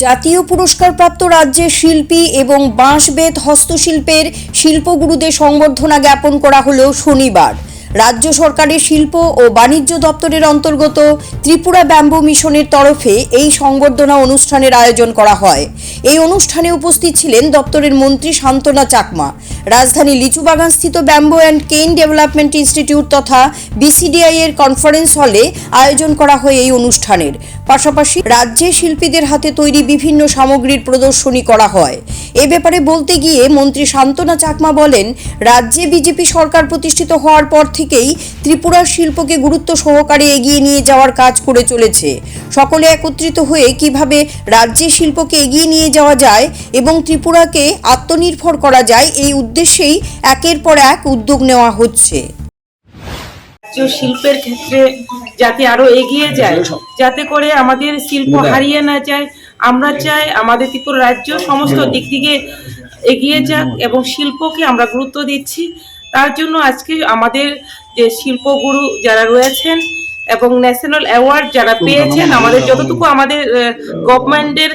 জাতীয় পুরস্কারপ্রাপ্ত রাজ্যের শিল্পী এবং বাঁশবেত হস্তশিল্পের শিল্পগুরুদের সংবর্ধনা জ্ঞাপন করা হলো শনিবার। রাজ্য সরকারের শিল্প ও বাণিজ্য দপ্তরের অন্তর্গত ত্রিপুরা ব্যাম্বু মিশনের তরফে এই সংবর্ধনা অনুষ্ঠানের আয়োজন করা হয়। এই অনুষ্ঠানে উপস্থিত ছিলেন দপ্তরের মন্ত্রী শান্তনা চাকমা। রাজধানী লিচুবাগানস্থিত ব্যাম্বু অ্যান্ড কেন ডেভেলপমেন্ট ইনস্টিটিউট তথা বিসিডিআই এর কনফারেন্স হলে আয়োজন করা হয় এই অনুষ্ঠানের। পাশাপাশি রাজ্যের শিল্পীদের হাতে তৈরি বিভিন্ন সামগ্রীর প্রদর্শনী করা হয়। এ ব্যাপারে বলতে গিয়ে মন্ত্রী শান্তনা চাকমা বলেন, রাজ্যে বিজেপি সরকার প্রতিষ্ঠিত হওয়ার পর থেকেই ত্রিপুরার শিল্পকে গুরুত্ব সহকারে এগিয়ে নিয়ে যাওয়ার কাজ করে চলেছে। সকলে একত্রিত হয়ে কিভাবে রাজ্যের শিল্পকে এগিয়ে নিয়ে যাওয়া যায় এবং ত্রিপুরাকে আত্মনির্ভর করা যায়, এই উদ্দেশ্যেই একের পর এক উদ্যোগ নেওয়া হচ্ছে। শিল্পের ক্ষেত্রে যাতে আরো এগিয়ে যায়, যাতে করে আমাদের শিল্প হারিয়ে না যায়, আমরা চাই আমাদের ত্রিপুরা রাজ্য সমস্ত দিক থেকে এগিয়ে যাক এবং শিল্পকে আমরা গুরুত্ব দিচ্ছি। তার জন্য আজকে আমাদের যে শিল্পগুরু যারা রয়েছেন এবং ন্যাশনাল অ্যাওয়ার্ড যারা পেয়েছেন, আমাদের যতটুকু আমাদের গভর্নমেন্টের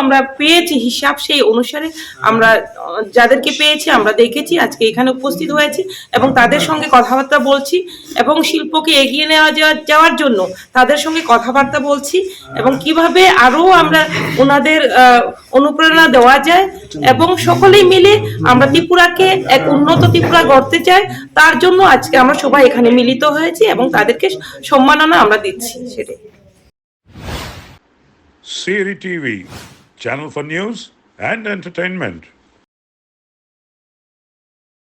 আমরা পেয়েছি হিসাব, সেই অনুসারে আমরা যাদেরকে পেয়েছি আমরা দেখেছি, আজকে এখানে উপস্থিত হয়েছি এবং তাদের সঙ্গে কথাবার্তা বলছি এবং শিল্পকে এগিয়ে যাওয়ার জন্য তাদের সঙ্গে কথাবার্তা বলছি এবং কিভাবে আরো আমরা ওনাদের অনুপ্রেরণা দেওয়া যায় এবং সকলেই মিলে আমরা ত্রিপুরাকে এক উন্নত ত্রিপুরা গড়তে চাই। তার জন্য আজকে আমরা সবাই এখানে মিলিত হয়েছি এবং তাদেরকে সম্মাননা আমরা দিচ্ছি। সেটাই। CRI TV, channel for news and entertainment.